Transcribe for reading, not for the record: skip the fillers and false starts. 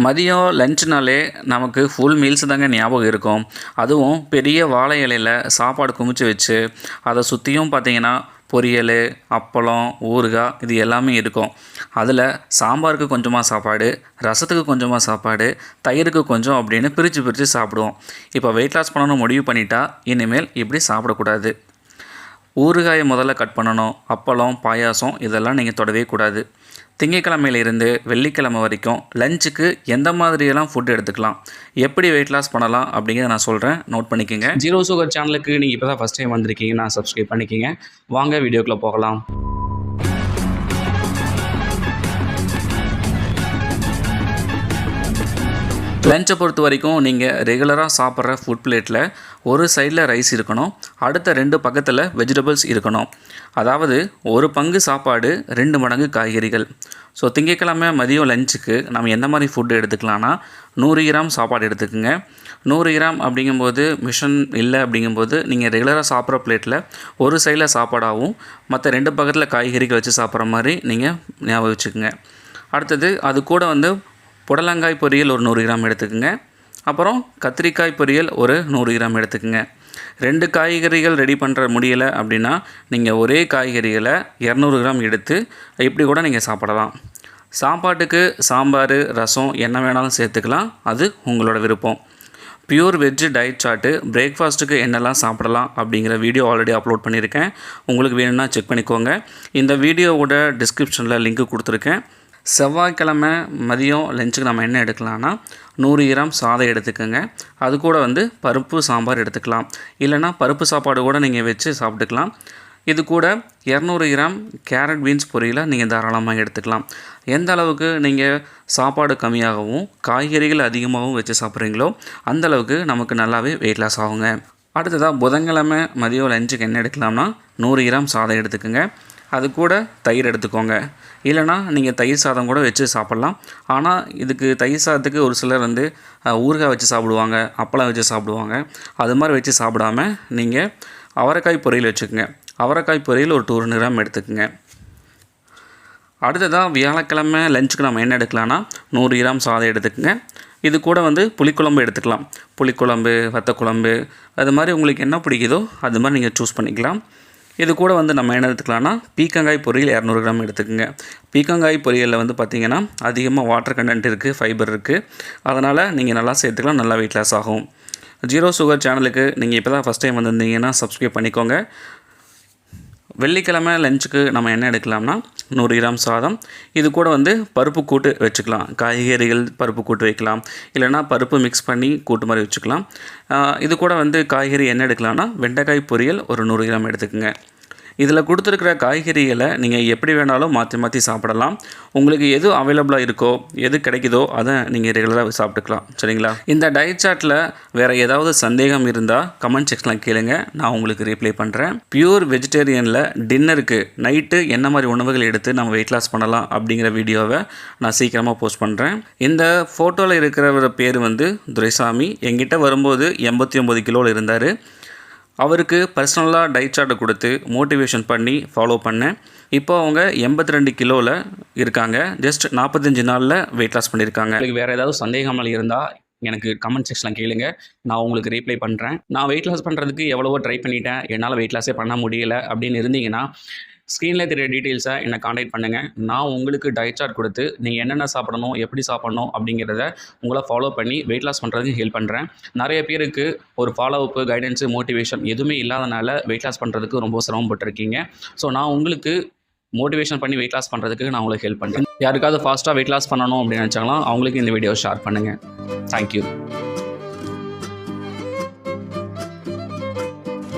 மதியம் லஞ்சுனாலே நமக்கு full meals தாங்க ஞாபகம் இருக்கும். அதுவும் பெரிய வாழை இலையில் சாப்பாடு குமிச்சு வச்சு அதை சுற்றியும் பார்த்தீங்கன்னா பொரியல், அப்பளம், ஊறுகாய் இது எல்லாமே இருக்கும். அதில் சாம்பாருக்கு கொஞ்சமாக சாப்பாடு, ரசத்துக்கு கொஞ்சமாக சாப்பாடு, தயிருக்கு கொஞ்சம் அப்படின்னு பிரித்து பிரித்து சாப்பிடுவோம். இப்போ வெயிட் லாஸ் பண்ணணும்னு முடிவு பண்ணிட்டா இனிமேல் இப்படி சாப்பிடக்கூடாது. ஊறுகாயை முதல்ல கட் பண்ணணும். அப்பளம், பாயாசம் இதெல்லாம் நீங்கள் தொடவே கூடாது. திங்கட்கிழமையிலிருந்து வெள்ளிக்கிழமை வரைக்கும் லஞ்சுக்கு எந்த மாதிரியெல்லாம் ஃபுட் எடுத்துக்கலாம், எப்படி வெயிட் லாஸ் பண்ணலாம் அப்படிங்கிறத நான் சொல்கிறேன். நோட் பண்ணிக்கோங்க. ஜீரோ சுகர் சேனலுக்கு நீங்கள் இப்போ தான் ஃபஸ்ட் டைம் வந்திருக்கீங்கன்னா சப்ஸ்கிரைப் பண்ணிக்கோங்க. வாங்க வீடியோக்குள்ளே போகலாம். லஞ்சை பொறுத்த வரைக்கும் நீங்கள் ரெகுலராக சாப்பிட்ற ஃபுட் பிளேட்டில் ஒரு சைடில் ரைஸ் இருக்கணும், அடுத்த 2 பக்கத்தில் வெஜிடபிள்ஸ் இருக்கணும். அதாவது ஒரு பங்கு சாப்பாடு 2 மடங்கு காய்கறிகள். ஸோ திங்கட்கிழமை மதியம் லஞ்சுக்கு நம்ம எந்த மாதிரி ஃபுட்டு எடுத்துக்கலாம்னா 100 கிராம் சாப்பாடு எடுத்துக்கோங்க. 100 கிராம் அப்படிங்கும்போது மிஷன் இல்லை அப்படிங்கும்போது நீங்கள் ரெகுலராக சாப்பிட்ற பிளேட்டில் ஒரு சைடில் சாப்பாடாகவும் மற்ற 2 பக்கத்தில் காய்கறிகள் வச்சு சாப்பிட்ற மாதிரி நீங்கள் ஞாபகம் வச்சுக்கோங்க. அடுத்தது அது கூட புடலங்காய் பொரியல் ஒரு 100 கிராம் எடுத்துக்கோங்க. அப்புறம் கத்திரிக்காய் பொரியல் ஒரு 100 கிராம் எடுத்துக்கோங்க. 2 காய்கறிகள் ரெடி பண்ணுற முடியலை அப்படின்னா நீங்கள் ஒரே காய்கறிகளை 200 கிராம் எடுத்து இப்படி கூட நீங்கள் சாப்பிடலாம். சாப்பாட்டுக்கு சாம்பார், ரசம் என்ன வேணாலும் சேர்த்துக்கலாம், அது உங்களோட விருப்பம். பியூர் வெஜ்ஜு டயட் சார்ட்டு பிரேக்ஃபாஸ்ட்டுக்கு என்னெல்லாம் சாப்பிடலாம் அப்படிங்கிற வீடியோ ஆல்ரெடி அப்லோட் பண்ணியிருக்கேன். உங்களுக்கு வேணும்னா செக் பண்ணிக்கோங்க. இந்த வீடியோவோட டிஸ்கிரிப்ஷனில் லிங்க்கு கொடுத்துருக்கேன். செவ்வாய்க்கிழமை மதியம் லஞ்சுக்கு நம்ம என்ன எடுக்கலாம்னா 100 கிராம் சாதம் எடுத்துக்கோங்க. அது கூட பருப்பு சாம்பார் எடுத்துக்கலாம், இல்லைனா பருப்பு சாப்பாடு கூட நீங்கள் வச்சு சாப்பிட்டுக்கலாம். இது கூட 200 கிராம் கேரட் பீன்ஸ் பொரியலை நீங்கள் தாராளமாக எடுத்துக்கலாம். எந்த அளவுக்கு நீங்கள் சாப்பாடு கம்மியாகவும் காய்கறிகள் அதிகமாகவும் வச்சு சாப்பிட்றீங்களோ அந்தளவுக்கு நமக்கு நல்லாவே வெயிட் லாஸ் ஆகுங்க. அடுத்ததாக புதன்கிழமை மதியம் லஞ்சுக்கு என்ன எடுக்கலாம்னா 100 கிராம் சாதம் எடுத்துக்கோங்க. அது கூட தயிர் எடுத்துக்கோங்க. இல்லைனா நீங்கள் தயிர் சாதம் கூட வச்சு சாப்பிட்லாம். ஆனால் இதுக்கு தயிர் சாதத்துக்கு ஒரு சிலர் ஊறுகாய் வச்சு சாப்பிடுவாங்க, அப்பளம் வச்சு சாப்பிடுவாங்க. அது மாதிரி வச்சு சாப்பிடாம நீங்கள் அவரைக்காய் பொரியல் வச்சுக்கோங்க. அவரைக்காய் பொரியல் ஒரு 200 கிராம் எடுத்துக்கோங்க. அடுத்ததாக வியாழக்கிழமை லஞ்சுக்கு நம்ம என்ன எடுக்கலாம்னா 100 கிராம் சாதம் எடுத்துக்கோங்க. இது கூட புளிக்குழம்பு எடுத்துக்கலாம். புளிக்குழம்பு, வத்தக்குழம்பு, அது மாதிரி உங்களுக்கு என்ன பிடிக்குதோ அது மாதிரி நீங்கள் சூஸ் பண்ணிக்கலாம். இது கூட நம்ம என்ன எடுத்துக்கலாம்னா பீக்கங்காய் பொரியல் 200 கிராம் எடுத்துக்கோங்க. பீக்கங்காய் பொரியலில் பார்த்திங்கன்னா அதிகமாக வாட்டர் கண்டென்ட் இருக்குது, ஃபைபர் இருக்குது. அதனால் நீங்கள் நல்லா சேர்த்துக்கலாம், நல்லா வெயிட் லாஸ் ஆகும். ஜீரோ சுகர் சேனலுக்கு நீங்கள் இப்போ தான் ஃபஸ்ட் டைம் வந்திருந்தீங்கன்னா சப்ஸ்கிரைப் பண்ணிக்கோங்க. வெள்ளிக்கிழமை லஞ்சுக்கு நம்ம என்ன எடுக்கலாம்னா 100 கிராம் சாதம். இது கூட பருப்பு கூட்டு வச்சுக்கலாம். காய்கறிகள் பருப்பு கூட்டு வைக்கலாம், இல்லைனா பருப்பு மிக்ஸ் பண்ணி கூட்டு மாதிரி வச்சுக்கலாம். இது கூட காய்கறி என்ன எடுக்கலாம்னா வெண்டைக்காய் பொரியல் ஒரு 100 கிராம் எடுத்துக்கோங்க. இதில் கொடுத்துருக்கிற காய்கறிகளை நீங்கள் எப்படி வேணாலும் மாற்றி மாற்றி சாப்பிடலாம். உங்களுக்கு எது அவைலபிளாக இருக்கோ, எது கிடைக்குதோ அதை நீங்கள் ரெகுலராக சாப்பிட்டுக்கலாம். சரிங்களா? இந்த டயட் சார்ட்டில் வேறு ஏதாவது சந்தேகம் இருந்தால் கமெண்ட் செக்ஷனில் கேளுங்க, நான் உங்களுக்கு ரிப்ளை பண்ணுறேன். பியூர் வெஜிடேரியனில் டின்னருக்கு நைட்டு என்ன மாதிரி உணவுகள் எடுத்து நம்ம வெயிட் லாஸ் பண்ணலாம் அப்படிங்கிற வீடியோவை நான் சீக்கிரமாக போஸ்ட் பண்ணுறேன். இந்த ஃபோட்டோவில் இருக்கிற பேர் துரைசாமி. எங்கிட்ட வரும்போது 89 கிலோவில் இருந்தார். அவருக்கு பர்சனலாக டயட் சார்ட்டை கொடுத்து மோட்டிவேஷன் பண்ணி ஃபாலோ பண்ணேன். இப்போ அவங்க 82 கிலோவில் இருக்காங்க. ஜஸ்ட் 45 நாளில் வெயிட் லாஸ் பண்ணியிருக்காங்க. எனக்கு வேறு ஏதாவது சந்தேகங்கள் இருந்தால் எனக்கு கமெண்ட் செக்ஷனில் கேளுங்க, நான் உங்களுக்கு ரீப்ளை பண்ணுறேன். நான் வெயிட் லாஸ் பண்ணுறதுக்கு எவ்வளவோ ட்ரை பண்ணிட்டேன், என்னால் வெயிட் லாஸே பண்ண முடியலை அப்படின்னு இருந்தீங்கன்னா ஸ்க்ரீனில் தெரிய டீட்டெயில்ஸை என்னை காண்டாக்ட் பண்ணுங்கள். நான் உங்களுக்கு டயட் சார்ட் கொடுத்து நீங்கள் என்னென்ன சாப்பிடணும், எப்படி சாப்பிடணும் அப்படிங்கிறத உங்களை ஃபாலோ பண்ணி வெயிட் லாஸ் பண்ணுறதுக்கு ஹெல்ப் பண்ணுறேன். நிறைய பேருக்கு ஒரு ஃபாலோஅப்பு, கைடன்ஸு, மோட்டிவேஷன் எதுவுமே இல்லாதனால வெயிட் லாஸ் பண்ணுறதுக்கு ரொம்ப சிரமப்பட்டிருக்கீங்க. ஸோ நான் உங்களுக்கு மோட்டிவேஷன் பண்ணி வெயிட் லாஸ் பண்ணுறதுக்கு நான் உங்களுக்கு ஹெல்ப் பண்ணுறேன். யாருக்காவது ஃபாஸ்ட்டாக வெயிட் லாஸ் பண்ணணும் அப்படின்னு நினச்சாங்கன்னா அவங்களுக்கு இந்த வீடியோ ஷேர் பண்ணுங்கள். தேங்க்யூ.